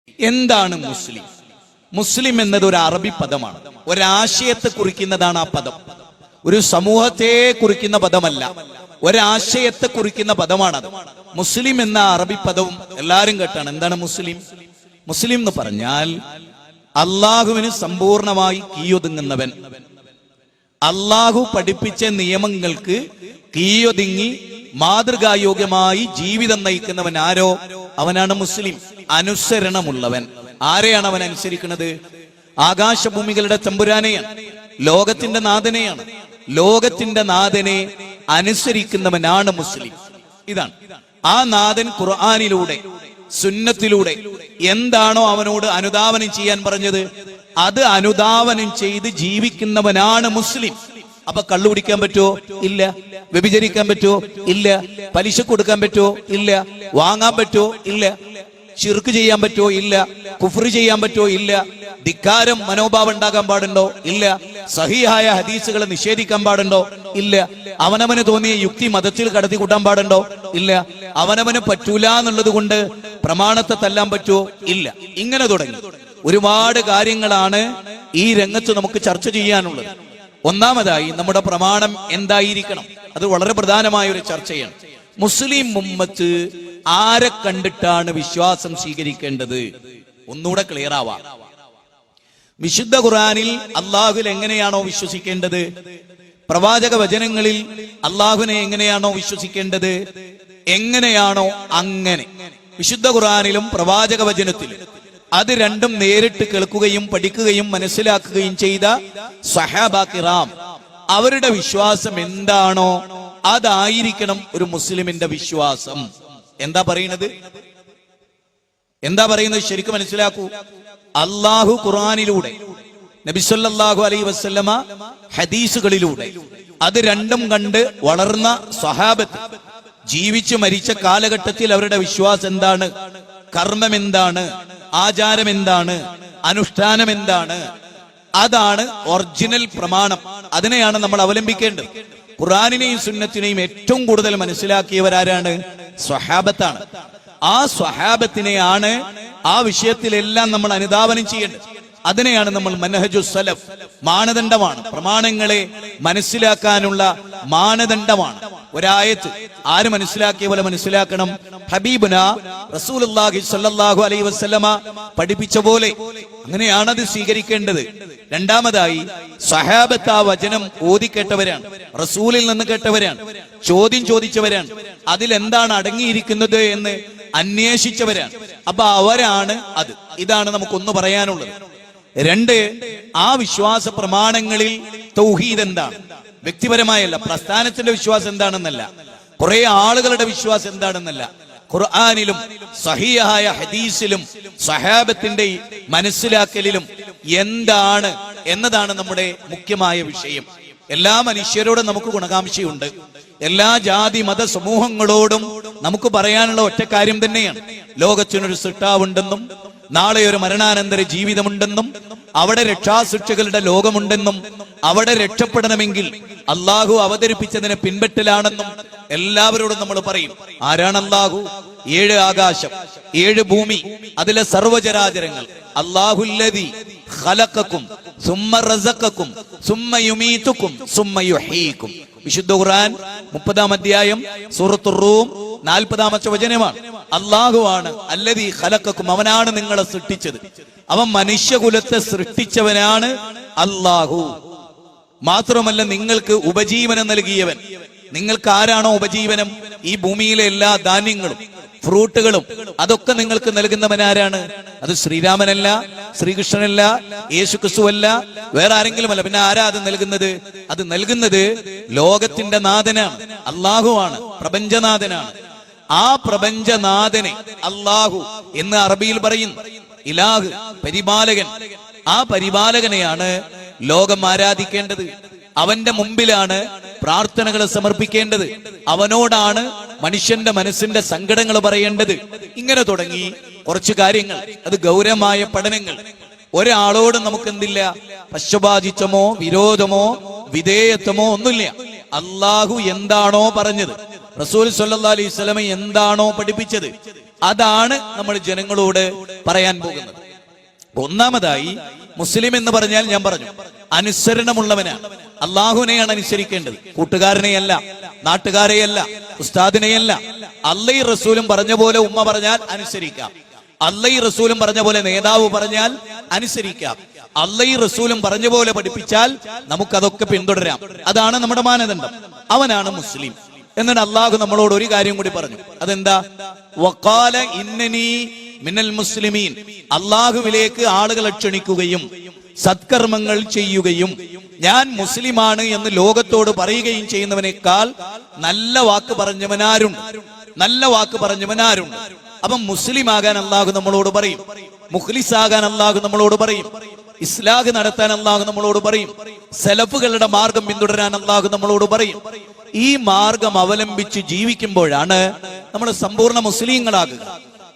എന്താണ് മുസ്ലിം? മുസ്ലിം എന്നത് ഒരു അറബി പദമാണ്. ഒരാശയത്തെ കുറിക്കുന്നതാണ് ആ പദം. ഒരു സമൂഹത്തെ കുറിക്കുന്ന പദമല്ല, ഒരാശയത്തെ കുറിക്കുന്ന പദമാണത്. മുസ്ലിം എന്ന അറബി പദവും എല്ലാവരും കേട്ടാണ്. എന്താണ് മുസ്ലിം? മുസ്ലിം എന്ന് പറഞ്ഞാൽ അള്ളാഹുവിന് സമ്പൂർണമായി കീയൊതുങ്ങുന്നവൻ, അള്ളാഹു പഠിപ്പിച്ച നിയമങ്ങൾക്ക് കീയൊതുങ്ങി മാതൃകായോഗ്യമായി ജീവിതം നയിക്കുന്നവൻ ആരോ അവനാണ് മുസ്ലിം. അനുസരണമുള്ളവൻ. ആരെയാണ് അവൻ അനുസരിക്കുന്നത്? ആകാശഭൂമികളുടെ തമ്പുരാനെയാണ്, ലോകത്തിന്റെ നാഥനെയാണ്. ലോകത്തിന്റെ നാഥനെ അനുസരിക്കുന്നവനാണ് മുസ്ലിം. ഇതാണ് ആ നാഥൻ ഖുർആനിലൂടെ സുന്നത്തിലൂടെ എന്താണോ അവനോട് അനുധാവനം ചെയ്യാൻ പറഞ്ഞത് അത് അനുധാവനം ചെയ്ത് ജീവിക്കുന്നവനാണ് മുസ്ലിം. അപ്പൊ കള്ളു കുടിക്കാൻ പറ്റുമോ? ഇല്ല. വ്യഭിചരിക്കാൻ പറ്റുമോ? ഇല്ല. പലിശ കൊടുക്കാൻ പറ്റുമോ? ഇല്ല. വാങ്ങാൻ പറ്റുമോ? ഇല്ല. ശിർക്ക് ചെയ്യാൻ പറ്റുമോ? ഇല്ല. കുഫ്ർ ചെയ്യാൻ പറ്റുമോ? ഇല്ല. ധിക്കാരം മനോഭാവം ഉണ്ടാകാൻ പാടുണ്ടോ? ഇല്ല. സഹീഹായ ഹദീസുകളെ നിഷേധിക്കാൻ പാടുണ്ടോ? ഇല്ല. അവനവന് തോന്നിയ യുക്തി മതത്തിൽ കടത്തി കൂട്ടാൻ പാടുണ്ടോ? ഇല്ല. അവനവന് പറ്റൂല എന്നുള്ളത് കൊണ്ട് പ്രമാണത്തെ തല്ലാൻ പറ്റുമോ? ഇല്ല. ഇങ്ങനെ തുടങ്ങി ഒരുപാട് കാര്യങ്ങളാണ് ഈ രംഗത്ത് നമുക്ക് ചർച്ച ചെയ്യാനുള്ളത്. ഒന്നാമതായി നമ്മുടെ പ്രമാണം എന്തായിരിക്കണം? അത് വളരെ പ്രധാനമായ ഒരു ചർച്ചയാണ്. മുസ്ലിം ഉമ്മത്ത് ആരെ കണ്ടിട്ടാണ് വിശ്വാസം സ്വീകരിക്കേണ്ടത്? ഒന്നുകൂടെ ക്ലിയർ ആവാം. വിശുദ്ധ ഖുർആനിൽ അള്ളാഹുവിൽ എങ്ങനെയാണോ വിശ്വസിക്കേണ്ടത്, പ്രവാചക വചനങ്ങളിൽ അള്ളാഹുവിനെ എങ്ങനെയാണോ വിശ്വസിക്കേണ്ടത്, എങ്ങനെയാണോ അങ്ങനെ വിശുദ്ധ ഖുർആനിലും പ്രവാചക വചനത്തിലും അത് രണ്ടും നേരിട്ട് കേൾക്കുകയും പഠിക്കുകയും മനസ്സിലാക്കുകയും ചെയ്ത സ്വഹാബ കിറാം അവരുടെ വിശ്വാസം എന്താണോ അതായിരിക്കണം ഒരു മുസ്ലിമിന്റെ വിശ്വാസം. എന്താ പറയുന്നത്? ശരിക്കും മനസ്സിലാക്കൂ. അള്ളാഹു ഖുർആനിലൂടെ, നബി സല്ലല്ലാഹു അലൈഹി വസല്ലമ ഹദീസുകളിലൂടെ അത് രണ്ടും കണ്ട് വളർന്ന സ്വഹാബത്ത് ജീവിച്ചു മരിച്ച കാലഘട്ടത്തിൽ അവരുടെ വിശ്വാസം എന്താണ്, കർമ്മം എന്താണ്, ആചാരം എന്താണ്, അനുഷ്ഠാനം എന്താണ്, അതാണ് ഒറിജിനൽ പ്രമാണം. അതിനെയാണ് നമ്മൾ അവലംബിക്കേണ്ടത്. ഖുർആനിനെയും സുന്നത്തിനെയും ഏറ്റവും കൂടുതൽ മനസ്സിലാക്കിയവരാരാണ്? സ്വഹാബത്താണ്. ആ സ്വഹാബത്തിനെയാണ് ആ വിഷയത്തിലെല്ലാം നമ്മൾ അനുധാവനം ചെയ്യേണ്ടത്. അതിനെയാണ് നമ്മൾ മൻഹജു സലഫ്, മാനദണ്ഡമാണ്, പ്രമാണങ്ങളെ മനസ്സിലാക്കാനുള്ള മാനദണ്ഡമാണ്. ഒരായത്ത് ആര് മനസ്സിലാക്കിയ പോലെ മനസ്സിലാക്കണം. ഹബീബുന റസൂലുള്ളാഹി സ്വല്ലല്ലാഹു അലൈഹി വസല്ലമ പഠിപ്പിച്ച പോലെ അങ്ങനെയാണ് അത് സ്വീകരിക്കേണ്ടത്. രണ്ടാമതായി സ്വഹാബത്ത് ആ വചനം ഓതിക്കേട്ടവരാണ്, റസൂലിൽ നിന്ന് കേട്ടവരാണ്, ചോദ്യം ചോദിച്ചവരാണ്, അതിലെന്താണ് അടങ്ങിയിരിക്കുന്നത് എന്ന് അന്വേഷിച്ചവരാണ്. അപ്പൊ അവരാണ് അത്. ഇതാണ് നമുക്കൊന്ന് പറയാനുള്ളത്. രണ്ട്, ആ വിശ്വാസ പ്രമാണങ്ങളിൽ തൗഹീദ് എന്താണ്, വ്യക്തിപരമായല്ല, പ്രസ്ഥാനത്തിന്റെ വിശ്വാസം എന്താണെന്നല്ല, കുറെ ആളുകളുടെ വിശ്വാസം എന്താണെന്നല്ല, ഖുർആനിലും സഹീഹായ ഹദീസിലും സ്വഹാബത്തിന്റെ മനസ്സിലാക്കലിലും എന്താണ് എന്നതാണ് നമ്മുടെ മുഖ്യമായ വിഷയം. എല്ലാ മനുഷ്യരോടും നമുക്ക് ഗുണകാംക്ഷയുണ്ട്. എല്ലാ ജാതി മത സമൂഹങ്ങളോടും നമുക്ക് പറയാനുള്ള ഒറ്റ കാര്യം തന്നെയാണ്. ലോകത്തിനൊരു സൃഷ്ടാവുണ്ടെന്നും നാളെ ഒരു മരണാനന്തര ജീവിതമുണ്ടെന്നും അവിടെ രക്ഷാശിക്ഷകളുടെ ലോകമുണ്ടെന്നും അവിടെ രക്ഷപ്പെടണമെങ്കിൽ അള്ളാഹു അവതരിപ്പിച്ചതിനെ പിൻപറ്റലാണെന്നും എല്ലാവരോടും നമ്മൾ പറയും. ആരാണ് അള്ളാഹു? 7 ആകാശം, 7 ഭൂമി, അതിലെ സർവ്വചരാചരങ്ങൾ. അല്ലാഹുല്ലദീ ഖലഖക്കും സുമ്മ റസഖക്കും സുമ്മ യുമീതുക്കും സുമ്മ യുഹീകും. വിശുദ്ധ ഖുർആൻ 30-ാം അധ്യായം സൂറത്തുർ റൂം 40-ാമത്തെ വചനമാണ്. അല്ലാഹുവാണ് അല്ലദീ ഖലഖക്കും, അവനാണ് നിങ്ങളെ സൃഷ്ടിച്ചത്. അവൻ മനുഷ്യകുലത്തെ സൃഷ്ടിച്ചവനാണ് അല്ലാഹു. മാത്രമല്ല നിങ്ങൾക്ക് ഉപജീവനം നൽകിയവൻ. നിങ്ങൾക്ക് ആരാണോ ഉപജീവനം? ഈ ഭൂമിയിലെ എല്ലാ ധാന്യങ്ങളും ഫ്രൂട്ടുകളും അതൊക്കെ നിങ്ങൾക്ക് നൽകുന്നവനാരാണ്? അത് ശ്രീരാമനല്ല, ശ്രീകൃഷ്ണനല്ല, യേശു ക്രിസ്തുവല്ല, വേറെ ആരെങ്കിലും അല്ല. പിന്നെ ആരാ അത് നൽകുന്നത്? അത് നൽകുന്നത് ലോകത്തിന്റെ നാഥനാണ്, അള്ളാഹുവാണ്, പ്രപഞ്ചനാഥനാണ്. ആ പ്രപഞ്ചനാഥനെ അള്ളാഹു എന്ന് അറബിയിൽ പറയുന്നു. ഇലാഹ്, പരിപാലകൻ. ആ പരിപാലകനെയാണ് ലോകം ആരാധിക്കേണ്ടത്. അവന്റെ മുമ്പിലാണ് പ്രാർത്ഥനകൾ സമർപ്പിക്കേണ്ടത്. അവനോടാണ് മനുഷ്യന്റെ മനസ്സിന്റെ സങ്കടങ്ങൾ പറയേണ്ടത്. ഇങ്ങനെ തുടങ്ങി കുറച്ച് കാര്യങ്ങൾ. അത് ഗൗരവമായ പഠനങ്ങൾ. ഒരാളോട് നമുക്ക് എന്തില്ല? പക്ഷപാതിത്വമോ വിരോധമോ വിധേയത്വമോ ഒന്നുമില്ല. അള്ളാഹു എന്താണോ പറഞ്ഞത്, റസൂൽ സല്ലല്ലാഹു അലൈഹി വസല്ലം എന്താണോ പഠിപ്പിച്ചത്, അതാണ് നമ്മൾ ജനങ്ങളോട് പറയാൻ പോകുന്നത്. ഒന്നാമതായി മുസ്ലിം എന്ന് പറഞ്ഞാൽ ഞാൻ പറഞ്ഞു അനുസരണമുള്ളവനാണ്. അള്ളാഹുവിനെയാണ് അനുസരിക്കേണ്ടത്, കൂട്ടുകാരനെയല്ല, നാട്ടുകാരെയല്ല, ഉസ്താദിനെയല്ല. അള്ളയും റസൂലും പറഞ്ഞ പോലെ ഉമ്മ പറഞ്ഞാൽ അനുസരിക്കാം, അള്ളയും റസൂലും പറഞ്ഞ പോലെ നേതാവ് പറഞ്ഞാൽ അനുസരിക്കാം, അള്ളയും റസൂലും പറഞ്ഞ പോലെ പഠിപ്പിച്ചാൽ നമുക്കതൊക്കെ പിന്തുടരാം. അതാണ് നമ്മുടെ മാനദണ്ഡം. അവനാണ് മുസ്ലിം. എന്നിട്ട് അള്ളാഹു നമ്മളോട് ഒരു കാര്യം കൂടി പറഞ്ഞു. അതെന്താ? വഖാല ഇന്നനി മിനൽ മുസ്ലിമീൻ. അള്ളാഹുവിലേക്ക് ആളുകളെ ക്ഷണിക്കുകയും സത്കർമ്മങ്ങൾ ചെയ്യുകയും ഞാൻ മുസ്ലിമാണ് എന്ന് ലോകത്തോട് പറയുകയും ചെയ്യുന്നവനേക്കാൾ നല്ല വാക്ക് പറഞ്ഞവനാരുണ്ട്, നല്ല വാക്ക് പറഞ്ഞവനാരുണ്ട്. അപ്പം മുസ്ലിം ആകാൻ അള്ളാഹു നമ്മളോട് പറയും, മുഖ്ലിസ് ആകാൻ അള്ളാഹു നമ്മളോട് പറയും, ഇസ്ലാഹ് നടത്താൻ അള്ളാഹു നമ്മളോട് പറയും, സലഫുകളുടെ മാർഗം പിന്തുടരാൻ അള്ളാഹു നമ്മളോട് പറയും. ഈ മാർഗം അവലംബിച്ച് ജീവിക്കുമ്പോഴാണ് നമ്മൾ സമ്പൂർണ്ണ മുസ്ലിങ്ങളാകുക.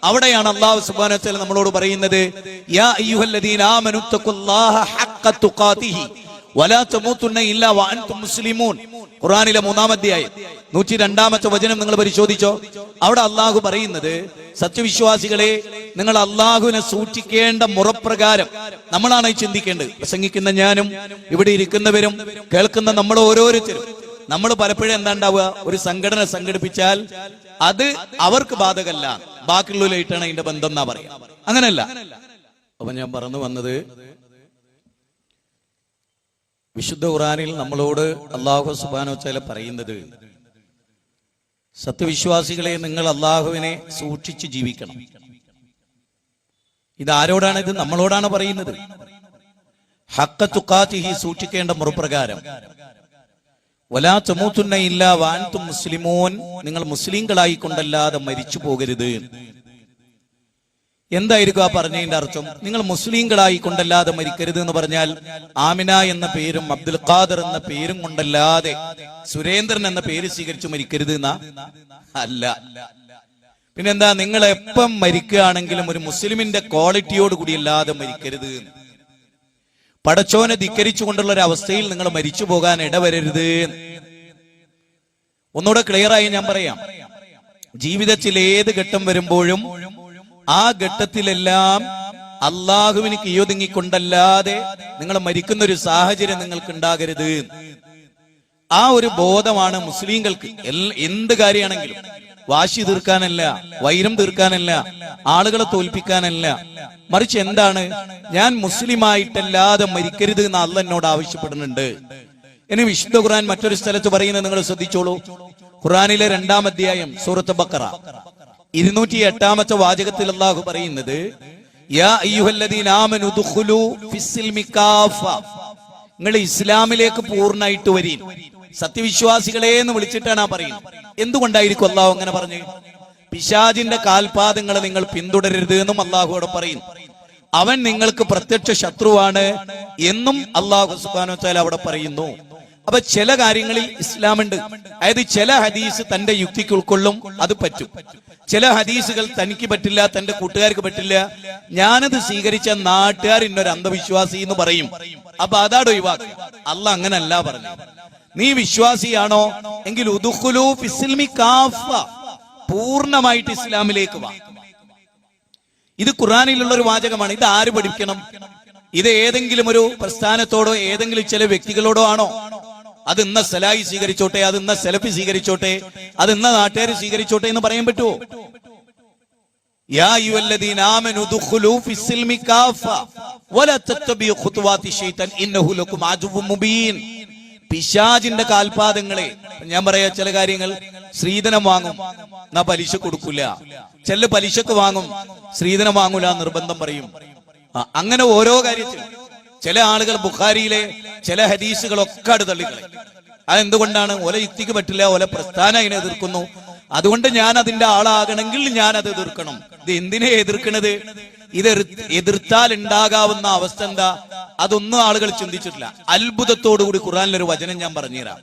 അവിടെയാണ് അള്ളാഹു സുബ്ഹാനഹു വ തആല നമ്മളോട് പറയുന്നത്, യാ അയ്യുഹല്ലദീന ആമനു തഖുല്ലാഹ ഹഖ്ക തുഖാതിഹി വലാ തമൂതുന്ന ഇല്ലാ വഅൻതും മുസ്ലിമൂൻ. ഖുർആനിലെ 3-ാം അധ്യായം 102-ാമത്തെ വചനം നിങ്ങൾ പരിശോധിച്ചോ. അവിടെ അള്ളാഹു പറയുന്നത്, സത്യവിശ്വാസികളെ, നിങ്ങൾ അള്ളാഹുവിനെ സൂക്ഷിക്കേണ്ട മുറപ്രകാരം നമ്മളാണ് ചിന്തിക്കേണ്ടത്. പ്രസംഗിക്കുന്ന ഞാനും ഇവിടെ ഇരിക്കുന്നവരും കേൾക്കുന്ന നമ്മൾ ഓരോരുത്തരും നമ്മൾ പലപ്പോഴും എന്താ ഉണ്ടാവുക? ഒരു സംഘടന സംഘടിപ്പിച്ചാൽ അത് അവർക്ക് ബാധകല്ല, ബാക്കിയുള്ളവരായിട്ടാണ് അതിന്റെ ബന്ധം എന്നാ പറയാ. അങ്ങനല്ല. അപ്പൊ ഞാൻ പറഞ്ഞു വന്നത്, വിശുദ്ധ ഖുർആനിൽ നമ്മളോട് അല്ലാഹു സുബ്ഹാനഹു വ തആല പറയുന്നത്, സത്യവിശ്വാസികളെ, നിങ്ങൾ അള്ളാഹുവിനെ സൂക്ഷിച്ച് ജീവിക്കണം. ഇതാരോടാണ്? ഇത് നമ്മളോടാണ് പറയുന്നത്. ഹഖ്ക തുഖാതിഹി, സൂക്ഷിക്കേണ്ട മുറപ്രകാരം. വലാ തമൂതുന്ന ഇല്ലാ വഅൻതും മുസ്ലിമൂൻ, നിങ്ങൾ മുസ്ലിങ്ങളായി കൊണ്ടല്ലാതെ മരിച്ചു പോകരുത്. എന്തായിരിക്കും ആ പറഞ്ഞതിന്റെ അർത്ഥം? നിങ്ങൾ മുസ്ലിങ്ങളായി കൊണ്ടല്ലാതെ മരിക്കരുത് എന്ന് പറഞ്ഞാൽ ആമിന എന്ന പേരും അബ്ദുൽ ഖാദർ എന്ന പേരും കൊണ്ടല്ലാതെ, സുരേന്ദ്രൻ എന്ന പേര് സ്വീകരിച്ചു മരിക്കരുത് എന്നാ? അല്ല. പിന്നെന്താ? നിങ്ങൾ എപ്പം മരിക്കുകയാണെങ്കിലും ഒരു മുസ്ലിമിന്റെ ക്വാളിറ്റിയോട് കൂടി അല്ലാതെ മരിക്കരുത്. പടച്ചോനെ ധിക്കരിച്ചുകൊണ്ടുള്ള ഒരു അവസ്ഥയിൽ നിങ്ങൾ മരിച്ചു പോകാൻ ഇടവരരുത്. ഒന്നുകൂടെ ക്ലിയറായി ഞാൻ പറയാം. ജീവിതത്തിൽ ഏത് ഘട്ടം വരുമ്പോഴും ആ ഘട്ടത്തിലെല്ലാം അള്ളാഹുവിന് കീഴൊതുങ്ങിക്കൊണ്ടല്ലാതെ നിങ്ങൾ മരിക്കുന്ന ഒരു സാഹചര്യം നിങ്ങൾക്ക് ഉണ്ടാകരുത്. ആ ഒരു ബോധമാണ് മുസ്ലിങ്ങൾക്ക്. എന്ത് കാര്യമാണെങ്കിലും വാശി തീർക്കാനല്ല, വൈരം തീർക്കാനല്ല, ആളുകളെ തോൽപ്പിക്കാനല്ല, മറിച്ച് എന്താണ്? ഞാൻ മുസ്ലിമായിട്ടല്ലാതെ മരിക്കരുത് എന്ന് അള്ളാഹ് എന്നോട് ആവശ്യപ്പെടുന്നുണ്ട്. ഇനി വിശുദ്ധ ഖുർആൻ മറ്റൊരു സ്ഥലത്ത് പറയുന്നത് നിങ്ങൾ ശ്രദ്ധിച്ചോളൂ. ഖുർആനിലെ 2-ാം അധ്യായം സൂറത്ത് ബഖറ 208-ാമത്തെ വാചകത്തിൽ അല്ലാഹു പറയുന്നത്, യാ അയ്യുഹല്ലദീന ആമനു ദുഖുലു ഫിസ്സിൽമി കാഫ, നിങ്ങൾ ഇസ്ലാമിലേക്ക് പൂർണ്ണമായിട്ട് വരീൻ. സത്യവിശ്വാസികളെ എന്ന് വിളിച്ചിട്ടാണ് ആ പറയുന്നത്. എന്തുകൊണ്ടായിരിക്കും അല്ലാഹു അങ്ങനെ പറഞ്ഞു? പിശാചിന്റെ കാൽപാദങ്ങളെ നിങ്ങൾ പിന്തുടരരുത് എന്നും അല്ലാഹു അവിടെ പറയുന്നു. അവൻ നിങ്ങൾക്ക് പ്രത്യക്ഷ ശത്രുവാണ് എന്നും അല്ലാഹു സുബ്ഹാനഹു വ തആല അവിടെ പറയുന്നു. അപ്പൊ ചില കാര്യങ്ങളിൽ ഇസ്ലാമുണ്ട്. അതായത് ചില ഹദീസ് തന്റെ യുക്തിക്ക് ഉൾക്കൊള്ളും, അത് പറ്റും. ചില ഹദീസുകൾ തനിക്ക് പറ്റില്ല, തന്റെ കൂട്ടുകാർക്ക് പറ്റില്ല. ഞാനത് സ്വീകരിച്ച നാട്ടുകാർ ഇന്നൊരു അന്ധവിശ്വാസി എന്ന് പറയും. അപ്പൊ അതാണ് ഒഴിവാക്കുക. അല്ലാഹ് അങ്ങനല്ല പറഞ്ഞു. നീ വിശ്വാസിയാണോ എങ്കിൽ ഉദ്ഖുലൂ ഫിസ്സിൽമി കാഫ, പൂർണ്ണമായിട്ട് ഇസ്ലാമിലേക്ക് വാ. ഇത് ഖുർആനിലുള്ള ഒരു വാചകമാണ്. ഇത് ആര് പഠിക്കണം? ഇത് ഏതെങ്കിലും ഒരു പ്രസ്ഥാനത്തോടോ ഏതെങ്കിലും ചില വ്യക്തികളോടോ ആണോ? അത് ഇന്ന സലായി സ്വീകരിച്ചോട്ടെ, അത് ഇന്ന സലഫി സ്വീകരിച്ചോട്ടെ, അത് ഇന്ന നാട്ടുകാർ സ്വീകരിച്ചോട്ടെ എന്ന് പറയാൻ പറ്റുമോ? യാ അയ്യുഹല്ലദീന ആമനു ദുഖുലൂ ഫിസ്സിൽമി കാഫ വലാ തത്തബിഉ ഖുതുവാതി ശൈത്താൻ ഇന്നഹു ലക്കും അദുവ്വുൻ മുബീൻ. പിശാചിന്റെ കാൽപാദങ്ങളെ, ഞാൻ പറയാ ചില കാര്യങ്ങൾ, സ്ത്രീധനം വാങ്ങും എന്നാ പലിശ കൊടുക്കൂല, ചില പലിശക്ക് വാങ്ങും സ്ത്രീധനം വാങ്ങൂല നിർബന്ധം പറയും. അങ്ങനെ ഓരോ കാര്യത്തിൽ ചില ആളുകൾ ബുഖാരിയിലെ ചില ഹദീസുകളൊക്കെ തള്ളിക്കളയും. അതെന്തുകൊണ്ടാണ്? ഓല യുക്തിക്ക് പറ്റില്ല, ഓല പ്രസ്ഥാനം അതിനെ എതിർക്കുന്നു, അതുകൊണ്ട് ഞാൻ അതിന്റെ ആളാകണമെങ്കിൽ ഞാൻ അത് എതിർക്കണം. ഇത് എന്തിനെ എതിർക്കണത്? ഇത് എതിർത്താൽ ഉണ്ടാകാവുന്ന അവസ്ഥ എന്താ? അതൊന്നും ആളുകൾ ചിന്തിച്ചിട്ടില്ല. അത്ഭുതത്തോടുകൂടി ഖുർആനിലൊരു വചനം ഞാൻ പറഞ്ഞുതരാം.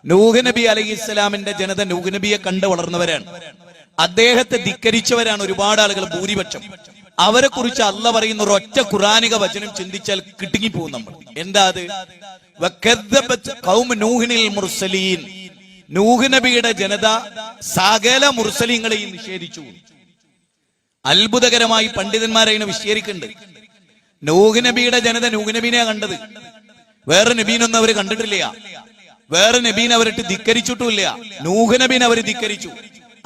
നൂഹ് നബി അലൈഹിസ്സലാമിന്റെ ജനത നൂഹ് നബിയെ കണ്ടു വളർന്നവരാണ്. അദ്ദേഹത്തെ ധിക്കരിച്ചവരാണ് ഒരുപാട് ആളുകൾ, ഭൂരിപക്ഷം. അവരെ കുറിച്ച് അല്ലാഹ് പറയുന്ന ഒരു ഒറ്റ ഖുർആനിക വചനം ചിന്തിച്ചാൽ കിട്ടുങ്ങിപ്പോകും നമ്മൾ. എന്താ അത്? വകദ്ദബത് ഖൗമു നൂഹിനിൽ മുർസലീൻ, നൂഹ് നബിയുടെ ജനത സകല മുർസലീങ്ങളെയും നിഷേധിച്ചു. അത്ഭുതകരമായി പണ്ഡിതന്മാരതിനെ വിശദീകരിക്കുന്നുണ്ട്. നൂഹ് നബിയുടെ ജനത നൂഹ് നബീനെ കണ്ടത്, വേറെ നബീനൊന്നും അവർ കണ്ടിട്ടില്ല. വേറെ നബീനെ അവരിട്ട് ധിക്കരിച്ചിട്ടുമില്ല. നൂഹ് നബീനെ അവർ ധിക്കരിച്ചു.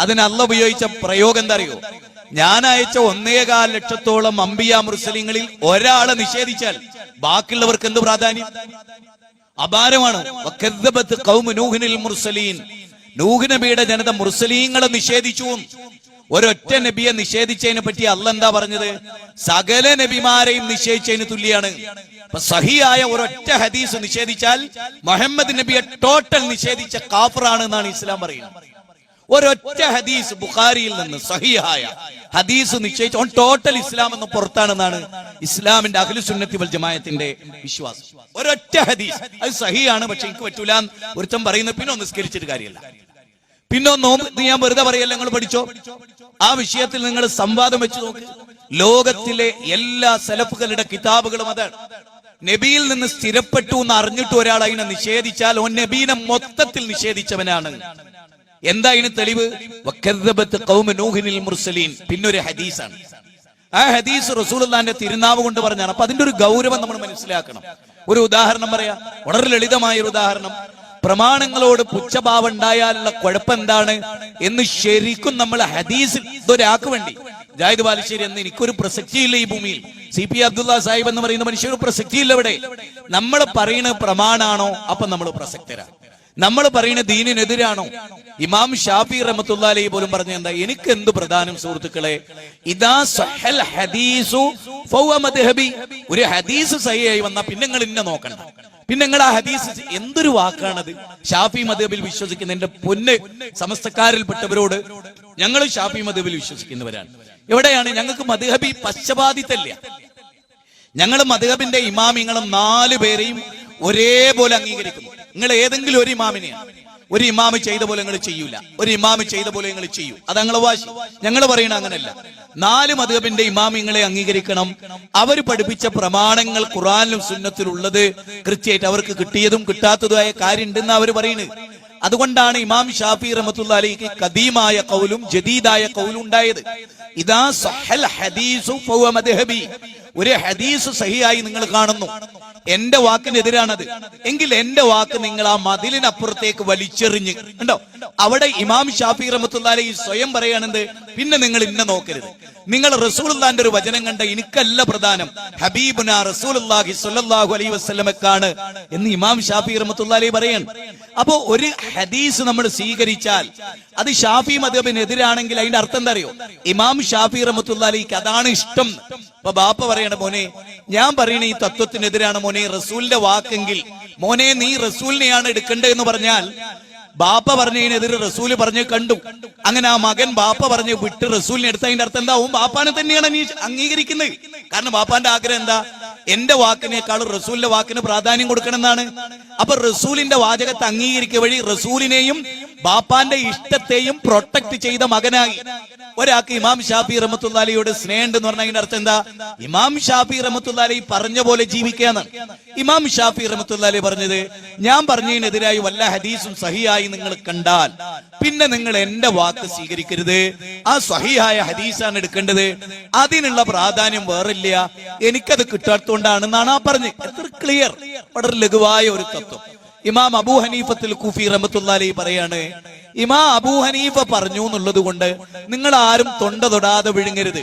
അതിന് അല്ലാഹ് ഉപയോഗിച്ച പ്രയോഗം എന്താ അറിയോ? ഞാൻ അയച്ച 1.25 ലക്ഷത്തോളം അംബിയ മുർസലീങ്ങളിൽ ഒരാളെ നിഷേധിച്ചാൽ ബാക്കിയുള്ളവർക്ക് എന്ത് പ്രാധാന്യം? അപാരമാണ്. നൂഹ് നബിയുടെ ജനത മുർസലീങ്ങളെ നിഷേധിച്ചു. ഒരൊറ്റ നബിയെ നിഷേധിച്ചതിനെ പറ്റി അല്ലാഹ് എന്താ പറഞ്ഞത്? സകല നബിമാരെയും നിഷേധിച്ചതിന് തുല്യാണ്. സഹിയായ ഒരൊറ്റ ഹദീസ് നിഷേധിച്ചാൽ മുഹമ്മദ് നബിയെ ടോട്ടൽ നിഷേധിച്ച കാഫറാണ് എന്നാണ് ഇസ്ലാം പറയുന്നത്. ഒരൊറ്റ ഹദീസ് ബുഖാരിയിൽ നിന്ന് സഹിയായ ഹദീസ് നിശ്ചയിച്ച ഓൺ ടോട്ടൽ ഇസ്ലാം എന്ന് പുറത്താണെന്നാണ് ഇസ്ലാമിന്റെ അഹ്ലു സുന്നത്തി വൽ ജമാഅത്തിന്റെ വിശ്വാസം. ഒരൊറ്റ ഹദീസ് അത് സഹിയാണ്, പക്ഷെ എനിക്ക് പറ്റൂല ഒരുത്തം പറയുന്നത് പിന്നെ നിസ്കരിച്ചിട്ട് കാര്യമല്ല. പിന്നെ നോമ്പ് ഞാൻ വെറുതെ പറയല്ല, നിങ്ങൾ പഠിച്ചോ. ആ വിഷയത്തിൽ നിങ്ങൾ സംവാദം വെച്ച് നോക്ക്. ലോകത്തിലെ എല്ലാ സലഫുകളുടെ കിതാബുകളും അതാണ്. നബിയിൽ നിന്ന് സ്ഥിരപ്പെട്ടു എന്ന് അറിഞ്ഞിട്ട് ഒരാൾ അതിനെ നിഷേധിച്ചാൽ ഓൻ നബീനെ മൊത്തത്തിൽ നിഷേധിച്ചവനാണ്. എന്താ ഇതിന് തെളിവ്? പിന്നൊരു ഹദീസാണ്. ആ ഹദീസ് റസൂലുള്ളാഹിന്റെ തിരുനാവ് കൊണ്ട് പറഞ്ഞാണ്. അപ്പൊ അതിന്റെ ഒരു ഗൗരവം നമ്മൾ മനസ്സിലാക്കണം. ഒരു ഉദാഹരണം പറയാം, വളരെ ലളിതമായ ഒരു ഉദാഹരണം. പ്രമാണങ്ങളോട് പുച്ഛഭാവം ഉണ്ടായാലുള്ള കുഴപ്പം എന്താണ് എന്ന് ശരിക്കും നമ്മൾ ഹദീസിൽ, ഇതൊരാൾക്ക് വേണ്ടി ജാഹിദ് ബാലുശ്ശേരി എന്ന് എനിക്കൊരു പ്രസക്തിയില്ല ഈ ഭൂമിയിൽ, CP അബ്ദുള്ള സാഹിബ് എന്ന് പറയുന്ന മനുഷ്യർ പ്രസക്തിയില്ല ഇവിടെ. നമ്മൾ പറയുന്ന പ്രമാണാണോ അപ്പൊ നമ്മൾ പ്രസക്തരാ. നമ്മൾ പറയുന്ന ദീനിനെതിരാണോ? ഇമാം ഷാഫി റഹ്മത്തുള്ളാഹി അലൈഹി പോലും പറഞ്ഞ എന്താ? എനിക്ക് എന്ത് പ്രധാനം സുഹൃത്തുക്കളെ, ഇദാ സഹൽ ഹദീസു ഫഹുവ മദ്ഹബി. ഒരു ഹദീസ് സഹിയായി വന്നാ പിന്നെ നിങ്ങൾ ഇന്നെ നോക്കണ്ട. പിന്നെ നിങ്ങൾ ആ ഹദീസ്, എന്തൊരു വാക്കാണത്? ഷാഫി മദ്ഹബിൽ വിശ്വസിക്കുന്ന എന്റെ പൊന്ന് സമസ്തക്കാരിൽപ്പെട്ടവരോട്, ഞങ്ങൾ ഷാഫി മദ്ഹബിൽ വിശ്വസിക്കുന്നവരാണ്. എവിടെയാണ് ഞങ്ങൾക്ക് മദ്ഹബി പക്ഷപാതിത്തല്ല. ഞങ്ങൾ മദ്ഹബിന്റെ ഇമാമിങ്ങളും 4 പേരെയും ഒരേപോലെ അംഗീകരിക്കുന്നു. നിങ്ങൾ ഏതെങ്കിലും ഒരു ഇമാമിനെയാണ്, ഒരു ഇമാമ് ചെയ്ത പോലെ നിങ്ങൾ ചെയ്യൂല, ഒരു ഇമാമ് ചെയ്ത പോലെ നിങ്ങൾ ചെയ്യൂ. അത് ഞങ്ങളെ വാശി. ഞങ്ങൾ പറയണ അങ്ങനെയല്ല. 4 മദ്ഹബിന്റെ ഇമാമിങ്ങളെ അംഗീകരിക്കണം. അവർ പഠിപ്പിച്ച പ്രമാണങ്ങൾ ഖുർആനിലും സുന്നത്തിലുള്ളത് കൃത്യമായിട്ട് അവർക്ക് കിട്ടിയതും കിട്ടാത്തതുമായ കാര്യം ഉണ്ടെന്ന് അവർ പറയുന്നത്. അതുകൊണ്ടാണ് ഇമാം ഷാഫി റഹ്മത്തുള്ളാഹി അലൈഹി കദീമായ ഖൗലും ജദീദായ ഖൗലും ഉണ്ടായത്. ഇദാ സഹൽ ഹദീസു ഫഹുവ മദ്ഹബി. ഒരു ഹദീസ് സഹിയായി നിങ്ങൾ കാണുന്നു, എന്റെ വാക്കിനെതിരാണത് എങ്കിൽ എന്റെ വാക്ക് നിങ്ങൾ ആ മതിലിനപ്പുറത്തേക്ക് വലിച്ചെറിഞ്ഞ് ഉണ്ടോ. അവിടെ ഇമാം ഷാഫി റഹ്മത്തുള്ളാഹി അലൈഹി സ്വയം പറയാണെന്ത്? പിന്നെ നിങ്ങൾ ഇന്നെ നോക്കരുത്. നിങ്ങൾ റസൂലുള്ളാഹിന്റെ ഒരു വചനം കണ്ട എനിക്കല്ല പ്രധാനം, ഹബീബുനാ റസൂലുള്ളാഹി സ്വല്ലല്ലാഹു അലൈഹി വസല്ലമക്കാണ് എന്ന് ഇമാം ഷാഫി റഹ്മത്തുള്ളാഹി അലൈഹി പറയാണ്. അപ്പോ ഒരു ഹദീസ് നമ്മൾ സ്വീകരിച്ചാൽ അത് ഷാഫി മദ്ഹബിനെതിരാണെങ്കിൽ അതിന്റെ അർത്ഥം എന്താ അറിയോ? ഇമാം ഷാഫി റഹ്മത്തുള്ളാഹി അലൈഹിക്ക് അതാണ് ഇഷ്ടം. അപ്പൊ ബാപ്പ പറയണ, മോനെ ഞാൻ പറയണ ഈ തത്വത്തിനെതിരാണ് മോനെ റസൂലിന്റെ വാക്കെങ്കിൽ മോനെ നീ റസൂലിനെയാണ് എടുക്കേണ്ടത് എന്ന് പറഞ്ഞാൽ, ബാപ്പ പറഞ്ഞതിനെതിരെ റസൂല് പറഞ്ഞ് കണ്ടു, അങ്ങനെ ആ മകൻ ബാപ്പ പറഞ്ഞ് വിട്ട് റസൂലിനെ എടുത്ത അതിന്റെ അർത്ഥം എന്താവും? ബാപ്പാനെ തന്നെയാണ് നീ അംഗീകരിക്കുന്നത്. കാരണം ബാപ്പാന്റെ ആഗ്രഹം എന്താ? എന്റെ വാക്കിനേക്കാളും റസൂലിന്റെ വാക്കിന് പ്രാധാന്യം കൊടുക്കണം എന്നാണ്. അപ്പൊ റസൂലിന്റെ വാചകത്തെ അംഗീകരിക്കുക വഴി റസൂലിനെയും ബാപ്പാന്റെ ഇഷ്ടത്തെയും പ്രൊട്ടക്ട് ചെയ്ത മകനായി. ഒരാൾക്ക് ഇമാം ഷാഫി റഹ്മത്തുള്ളാഹി അലൈഹിയോട് സ്നേഹം എന്ന് പറഞ്ഞാൽ അതിന്റെ അർത്ഥം എന്താ? ഇമാം ഷാഫി റഹ്മത്തുള്ളാഹി അലൈഹി പറഞ്ഞ പോലെ ജീവിക്കാന്ന്. ഇമാം ഷാഫി റഹ്മത്തുള്ളാഹി അലൈഹി പറഞ്ഞത്, ഞാൻ പറഞ്ഞതിനെതിരായി വല്ല ഹദീസും സഹിയായി നിങ്ങൾ കണ്ടാൽ പിന്നെ നിങ്ങൾ എന്റെ വാക്ക് സ്വീകരിക്കരുത്, ആ സഹിയായ ഹദീസാണ് എടുക്കേണ്ടത്, അതിനുള്ള പ്രാധാന്യം വേറില്ല, എനിക്കത് കിട്ടാത്തതുകൊണ്ടാണെന്നാണ് ആ പറഞ്ഞത്. എത്ര ക്ലിയർ, വളരെ ലഘുവായ ഒരു തത്വം. ഇമാം അബൂ ഹനീഫത്തുൽ കൂഫി റഹ്മത്തുള്ളാഹി അലൈഹി പറയാണ്, ഇമാം അബൂ ഹനീഫ പറഞ്ഞു എന്നുള്ളത് കൊണ്ട് നിങ്ങൾ ആരും തൊണ്ട തൊടാതെ വിഴുങ്ങരുത്.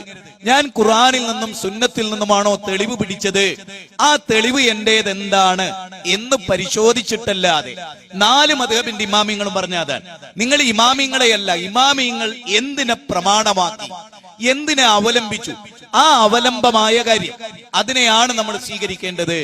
ഞാൻ ഖുർആനിൽ നിന്നും സുന്നത്തിൽ നിന്നുമാണോ തെളിവ് പിടിച്ചത്, ആ തെളിവ് എന്റേത് എന്താണ് എന്ന് പരിശോധിച്ചിട്ടല്ലാതെ 4 മദ്ഹബിന്റെ ഇമാമിങ്ങളും പറഞ്ഞ അതാണ്. നിങ്ങൾ ഇമാമിങ്ങളെയല്ല, ഇമാമിങ്ങൾ എന്തിനെ പ്രമാണമാക്കി, എന്തിനെ അവലംബിച്ചു, ആ അവലംബമായ കാര്യം അതിനെയാണ് നമ്മൾ സ്വീകരിക്കേണ്ടത്.